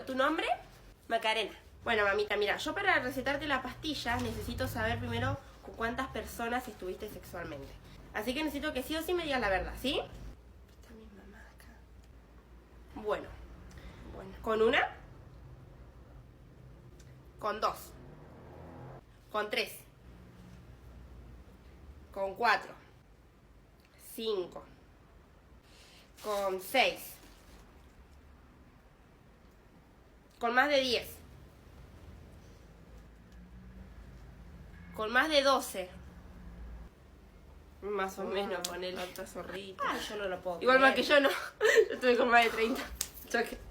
¿Tu nombre? Macarena. Bueno, mamita, mira, yo para recetarte la pastilla necesito saber primero con cuántas personas estuviste sexualmente. Así que necesito que sí o sí me digas la verdad, ¿sí? Está mi mamá acá. Bueno. ¿Con una? Con 2. Con 3. Con 4. 5. Con 6. Con más de 10. Con más de 12. Más o menos con el alta zorrita. Ay, yo no lo puedo. Igual más que yo no. Yo estuve con más de 30. Choque.